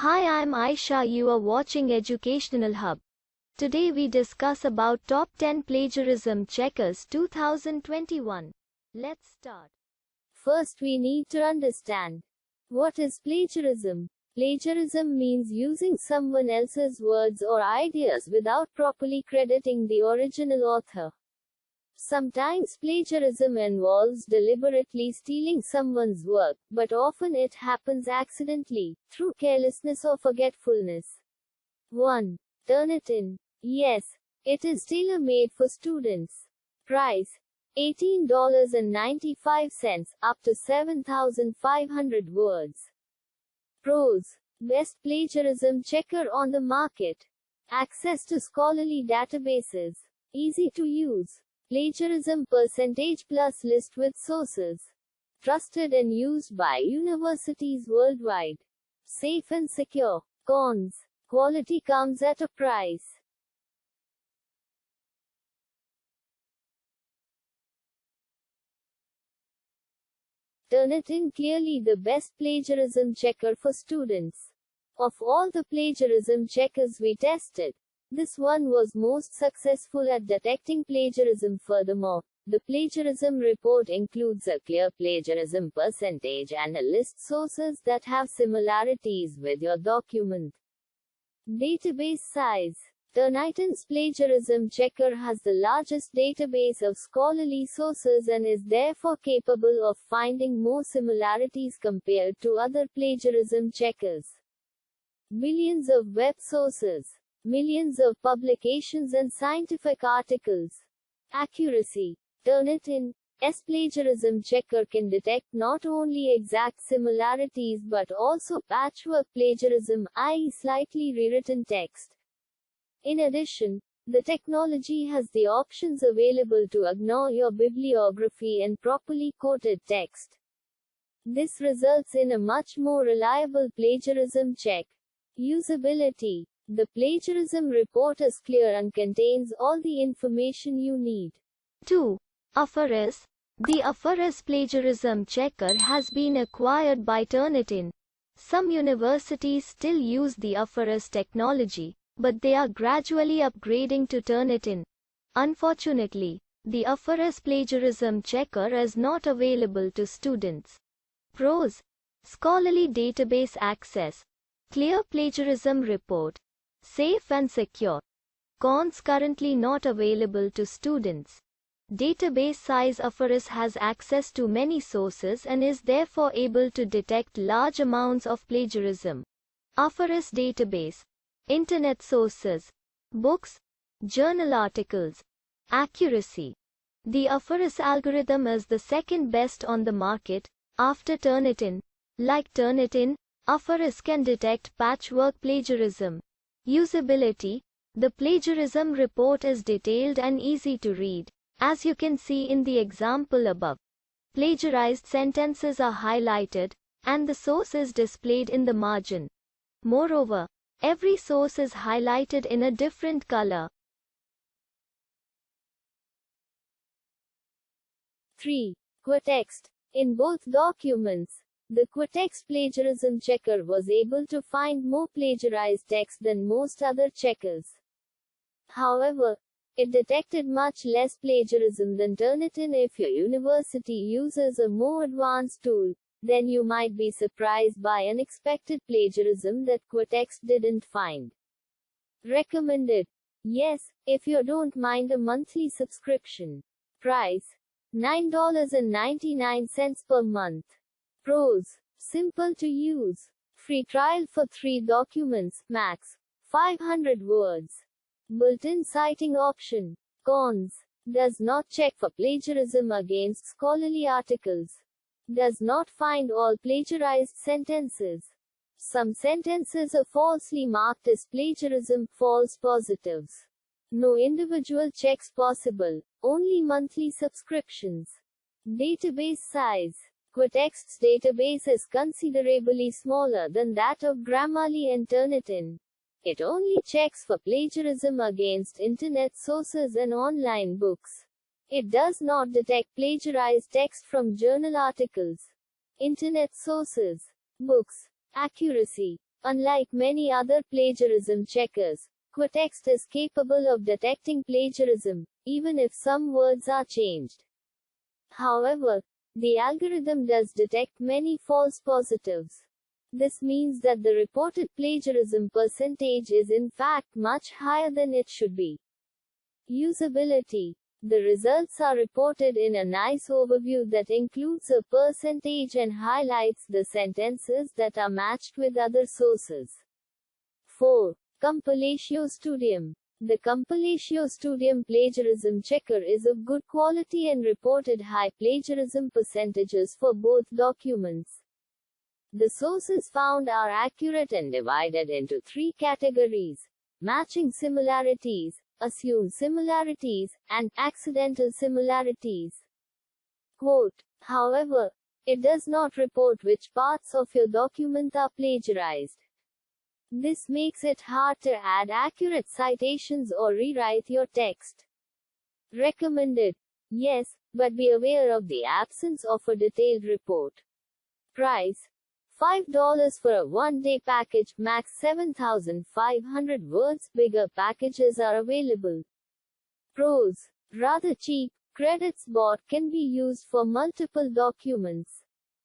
Hi, I'm Aisha. You are watching Educational Hub. Today we discuss about top 10 plagiarism checkers 2021. Let's start. First, we need to understand what is plagiarism. Plagiarism means using someone else's words or ideas without properly crediting the original author. Sometimes plagiarism involves deliberately stealing someone's work, but often it happens accidentally, through carelessness or forgetfulness. 1. TurnItIn. Yes, it is tailor-made for students. Price: $18.95, up to 7,500 words. Pros: best plagiarism checker on the market. Access to scholarly databases. Easy to use. Plagiarism percentage plus list with sources. Trusted and used by universities worldwide. Safe and secure. Cons: quality comes at a price. TurnItIn clearly the best plagiarism checker for students. Of all the plagiarism checkers we tested, this one was most successful at detecting plagiarism. Furthermore, the plagiarism report includes a clear plagiarism percentage and a list sources that have similarities with your document. Database size. TurnItIn's plagiarism checker has the largest database of scholarly sources and is therefore capable of finding more similarities compared to other plagiarism checkers. Millions of web sources. Millions of publications and scientific articles. Accuracy. TurnItIn's plagiarism checker can detect not only exact similarities but also patchwork plagiarism, i.e., slightly rewritten text. In addition, the technology has the options available to ignore your bibliography and properly quoted text. This results in a much more reliable plagiarism check. Usability. The plagiarism report is clear and contains all the information you need. 2. Offerus. The Offerus plagiarism checker has been acquired by TurnItIn. Some universities still use the Offerus technology, but they are gradually upgrading to TurnItIn. Unfortunately, the Offerus plagiarism checker is not available to students. Pros: scholarly database access, clear plagiarism report, safe and secure. Cons: currently not available to students. Database size: Offerus has access to many sources and is therefore able to detect large amounts of plagiarism. Offerus database. Internet sources, books, journal articles. Accuracy. The Offerus algorithm is the second best on the market, after TurnItIn. Like TurnItIn, Offerus can detect patchwork plagiarism. Usability. The plagiarism report is detailed and easy to read, as you can see in the example above. Plagiarized sentences are highlighted, and the source is displayed in the margin. Moreover, every source is highlighted in a different color. 3. Quetext. In both documents, the Quetext plagiarism checker was able to find more plagiarized text than most other checkers. However, it detected much less plagiarism than TurnItIn. If your university uses a more advanced tool, then you might be surprised by unexpected plagiarism that Quetext didn't find. Recommended. Yes, if you don't mind a monthly subscription. Price: $9.99 per month. Pros: simple to use. Free trial for 3 documents, max 500 words. Built-in citing option. Cons: does not check for plagiarism against scholarly articles. Does not find all plagiarized sentences. Some sentences are falsely marked as plagiarism, false positives. No individual checks possible, only monthly subscriptions. Database size. Quetext's database is considerably smaller than that of Grammarly and TurnItIn. It only checks for plagiarism against internet sources and online books. It does not detect plagiarized text from journal articles, internet sources, books. Accuracy. Unlike many other plagiarism checkers, Quetext is capable of detecting plagiarism, even if some words are changed. However, the algorithm does detect many false positives. This means that the reported plagiarism percentage is in fact much higher than it should be. Usability. The results are reported in a nice overview that includes a percentage and highlights the sentences that are matched with other sources. 4. Compilatio Studium. The Compilatio Studium plagiarism checker is of good quality and reported high plagiarism percentages for both documents. The sources found are accurate and divided into 3 categories: matching similarities, assumed similarities, and accidental similarities. Quote, however, it does not report which parts of your document are plagiarized. This makes it hard to add accurate citations or rewrite your text. Recommended. Yes, but be aware of the absence of a detailed report. Price: $5 for a one-day package, max 7,500 words. Bigger packages are available. Pros: rather cheap. Credits bot can be used for multiple documents.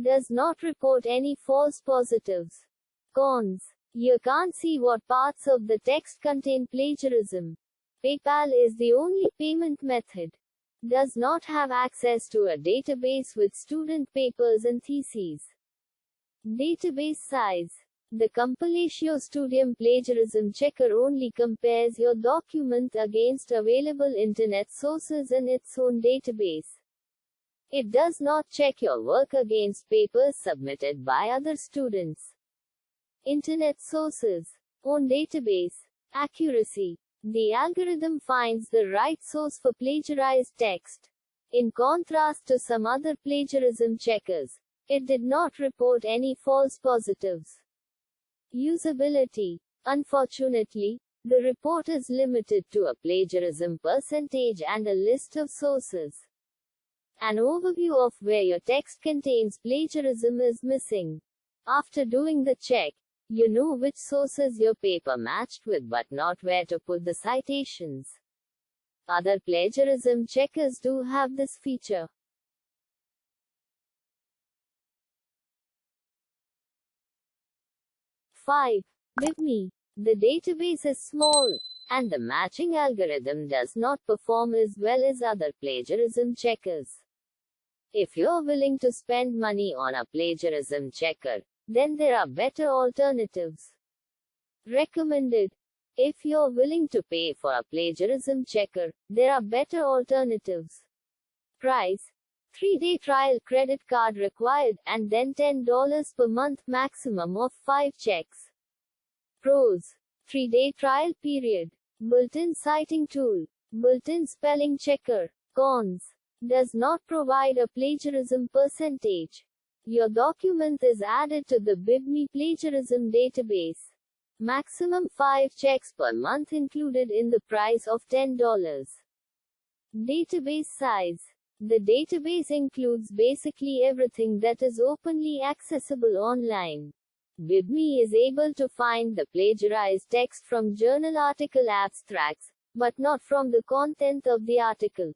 Does not report any false positives. Cons: you can't see what parts of the text contain plagiarism. PayPal is the only payment method. Does not have access to a database with student papers and theses. Database size. The Compilatio Studium plagiarism checker only compares your document against available internet sources in its own database. It does not check your work against papers submitted by other students. Internet sources. Own database. Accuracy. The algorithm finds the right source for plagiarized text. In contrast to some other plagiarism checkers, it did not report any false positives. Usability. Unfortunately, the report is limited to a plagiarism percentage and a list of sources. An overview of where your text contains plagiarism is missing. After doing the check, you know which sources your paper matched with but not where to put the citations. Other plagiarism checkers do have this feature. 5. BibMe. The database is small, and the matching algorithm does not perform as well as other plagiarism checkers. If you're willing to spend money on a plagiarism checker, then there are better alternatives. Recommended. If you're willing to pay for a plagiarism checker, there are better alternatives. Price: 3-day trial, credit card required, and then $10 per month, maximum of 5 checks. Pros: 3-day trial period. Built-in citing tool. Built-in spelling checker. Cons: does not provide a plagiarism percentage. Your document is added to the BibMe plagiarism database. Maximum 5 checks per month included in the price of $10. Database size. The database includes basically everything that is openly accessible online. BibMe is able to find the plagiarized text from journal article abstracts, but not from the content of the article.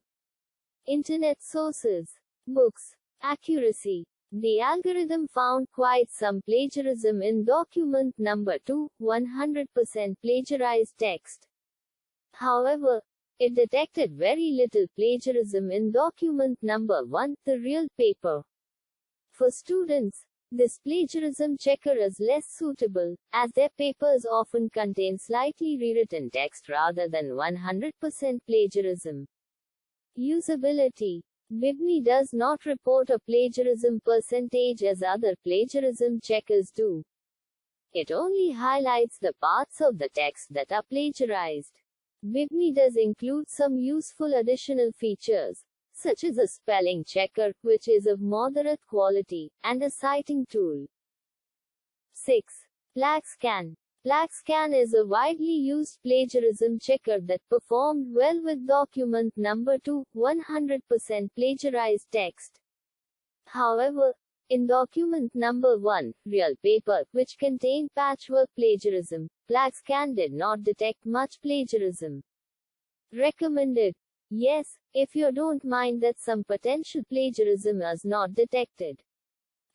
Internet sources. Books. Accuracy. The algorithm found quite some plagiarism in document number 2, 100% plagiarized text. However, it detected very little plagiarism in document number 1, the real paper. For students, this plagiarism checker is less suitable, as their papers often contain slightly rewritten text rather than 100% plagiarism. Usability. BibMe does not report a plagiarism percentage as other plagiarism checkers do. It only highlights the parts of the text that are plagiarized. BibMe does include some useful additional features, such as a spelling checker, which is of moderate quality, and a citing tool. 6. Blackscan. Blackscan is a widely used plagiarism checker that performed well with document number 2, 100% plagiarized text. However, In document number 1, real paper, which contained patchwork plagiarism, Blackscan did not detect much plagiarism. Recommended. Yes, if you don't mind that some potential plagiarism is not detected.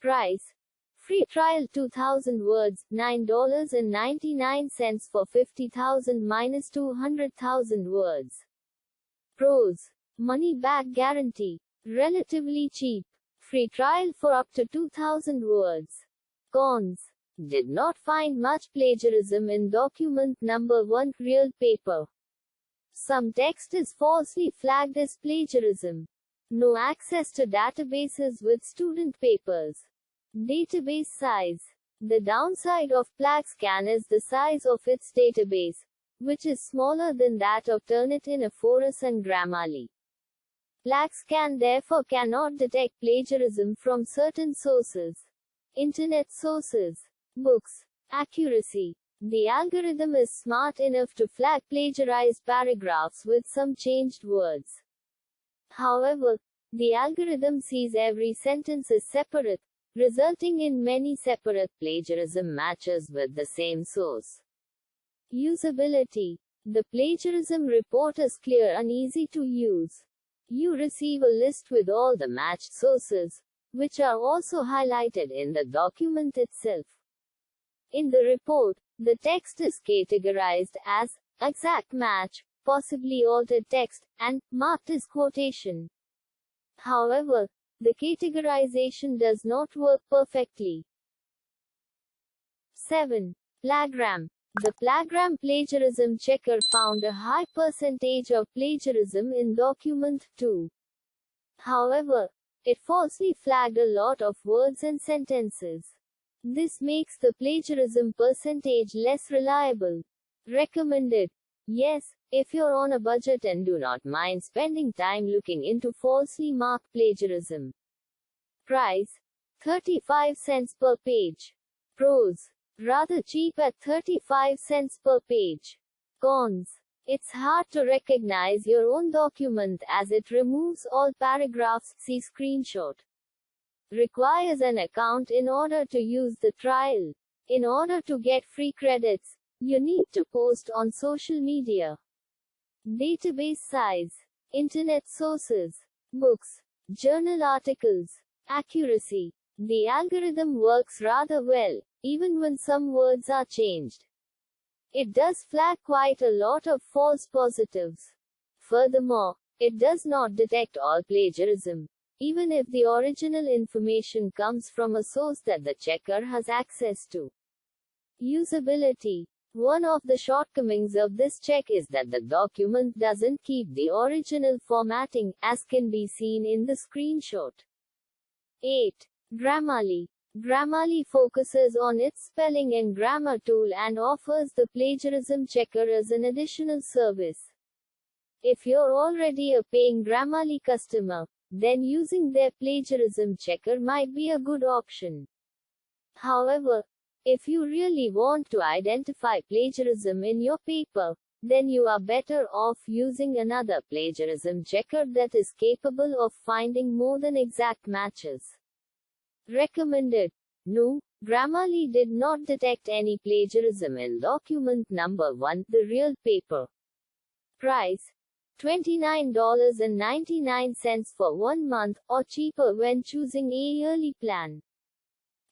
Price. Free trial 2000 words, $9.99 for 50,000 minus 200,000 words. Pros. Money back guarantee. Relatively cheap. Free trial for up to 2000 words. Cons. Did not find much plagiarism in document number 1, real paper. Some text is falsely flagged as plagiarism. No access to databases with student papers. Database size. The downside of Blackscan is the size of its database, which is smaller than that of TurnItIn, Offerus and Grammarly. Blackscan therefore cannot detect plagiarism from certain sources. Internet sources. Books. Accuracy. The algorithm is smart enough to flag plagiarized paragraphs with some changed words. However, the algorithm sees every sentence as separate, resulting in many separate plagiarism matches with the same source. Usability. The plagiarism report is clear and easy to use. You receive a list with all the matched sources, which are also highlighted in the document itself. In the report, the text is categorized as exact match, possibly altered text, and marked as quotation. However, the categorization does not work perfectly. 7. Flagrant. The Flagrant plagiarism checker found a high percentage of plagiarism in document 2. However, it falsely flagged a lot of words and sentences. This makes the plagiarism percentage less reliable. Recommended. Yes, if you're on a budget and do not mind spending time looking into falsely marked plagiarism. Price. 35 cents per page. Pros. Rather cheap at 35 cents per page. Cons. It's hard to recognize your own document as it removes all paragraphs, see screenshot. Requires an account in order to use the trial. In order to get free credits, you need to post on social media. Database size. Internet sources. Books. Journal articles. Accuracy. The algorithm works rather well, even when some words are changed. It does flag quite a lot of false positives. Furthermore, it does not detect all plagiarism, even if the original information comes from a source that the checker has access to. Usability. One of the shortcomings of this check is that the document doesn't keep the original formatting, as can be seen in the screenshot. 8. Grammarly. Grammarly focuses on its spelling and grammar tool and offers the plagiarism checker as an additional service. If you're already a paying Grammarly customer, then using their plagiarism checker might be a good option. However, if you really want to identify plagiarism in your paper, then you are better off using another plagiarism checker that is capable of finding more than exact matches. Recommended. No, Grammarly did not detect any plagiarism in document number 1, the real paper. Price. $29.99 for 1 month, or cheaper when choosing a yearly plan.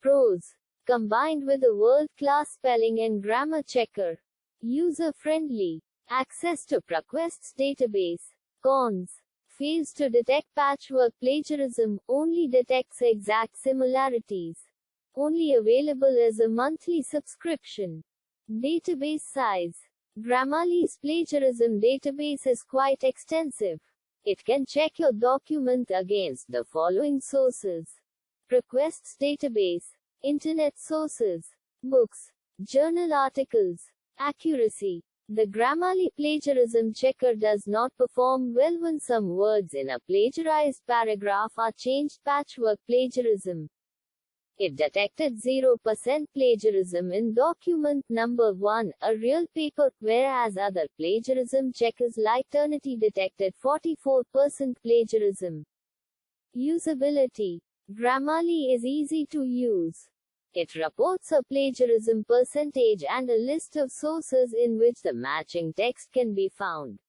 Pros. Combined with a world-class spelling and grammar checker. User-friendly. Access to Quetext database. Cons. Fails to detect patchwork plagiarism, only detects exact similarities. Only available as a monthly subscription. Database size. Grammarly's plagiarism database is quite extensive. It can check your document against the following sources. Quetext database. Internet sources. Books. Journal articles. Accuracy. The Grammarly plagiarism checker does not perform well when some words in a plagiarized paragraph are changed. Patchwork plagiarism. It detected 0% plagiarism in document number 1, a real paper, whereas other plagiarism checkers like TurnItIn detected 44% plagiarism. Usability. Grammarly is easy to use. It reports a plagiarism percentage and a list of sources in which the matching text can be found.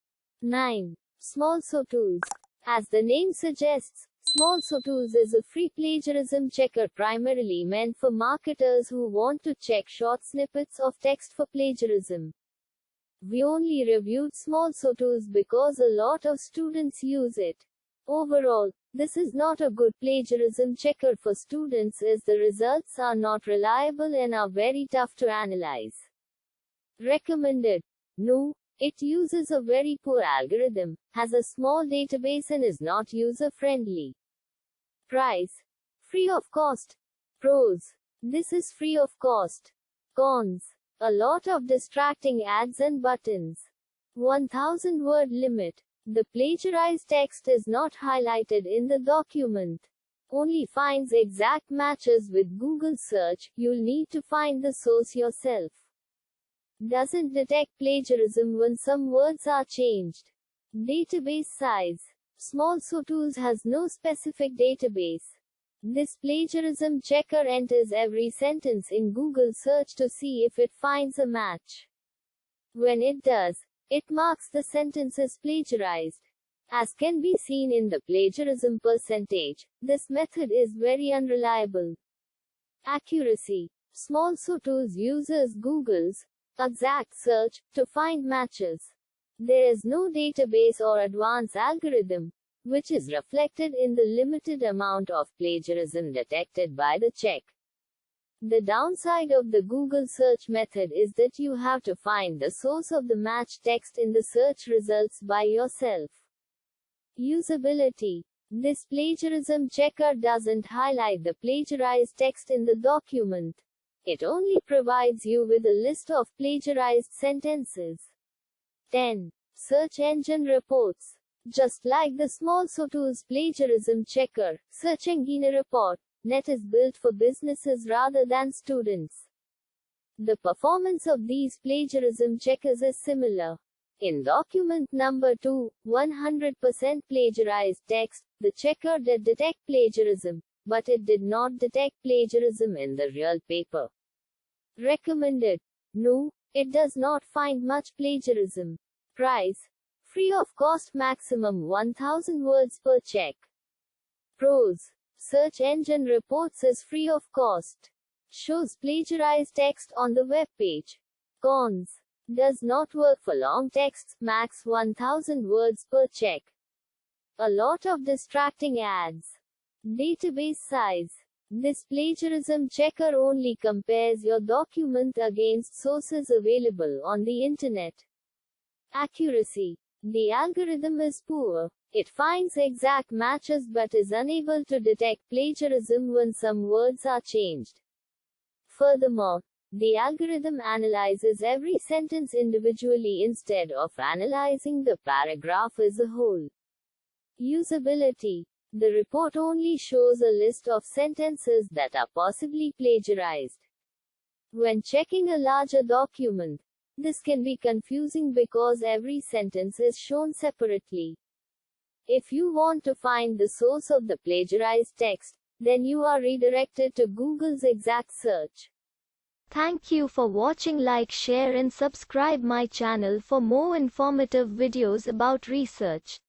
9. Small SoTools. As the name suggests, Small SoTools is a free plagiarism checker primarily meant for marketers who want to check short snippets of text for plagiarism. We only reviewed Small SoTools because a lot of students use it. Overall, this is not a good plagiarism checker for students as the results are not reliable and are very tough to analyze. Recommended. No. It uses a very poor algorithm, has a small database and is not user-friendly. Price. Free of cost. Pros. This is free of cost. Cons. A lot of distracting ads and buttons. 1000 word limit. The plagiarized text is not highlighted in the document. Only finds exact matches with Google search, you'll need to find the source yourself. Doesn't detect plagiarism when some words are changed. Database size. Small SoTools has no specific database. This plagiarism checker enters every sentence in Google search to see if it finds a match. When it does, it marks the sentence as plagiarized. As can be seen in the plagiarism percentage, this method is very unreliable. Accuracy. Small SoTools uses Google's exact search to find matches. There is no database or advanced algorithm, which is reflected in the limited amount of plagiarism detected by the check. The downside of the Google search method is that you have to find the source of the match text in the search results by yourself. Usability. This plagiarism checker doesn't highlight the plagiarized text in the document. It only provides you with a list of plagiarized sentences. 10. Search engine reports. Just like the Small SoTools plagiarism checker, Search Engine Report Net is built for businesses rather than students. The performance of these plagiarism checkers is similar. In document number 2, 100% plagiarized text, the checker did detect plagiarism, but it did not detect plagiarism in the real paper. Recommended. No, it does not find much plagiarism. Price. Free of cost, maximum 1000 words per check. Pros. Search engine reports is free of cost. Shows plagiarized text on the web page. Cons. Does not work for long texts, max 1000 words per check. A lot of distracting ads. Database size. This plagiarism checker only compares your document against sources available on the internet. Accuracy. The algorithm is poor. It finds exact matches but is unable to detect plagiarism when some words are changed. Furthermore, the algorithm analyzes every sentence individually instead of analyzing the paragraph as a whole. Usability. The report only shows a list of sentences that are possibly plagiarized. When checking a larger document, this can be confusing because every sentence is shown separately. If you want to find the source of the plagiarized text, then you are redirected to Google's exact search. Thank you for watching. Like, share and subscribe my channel for more informative videos about research.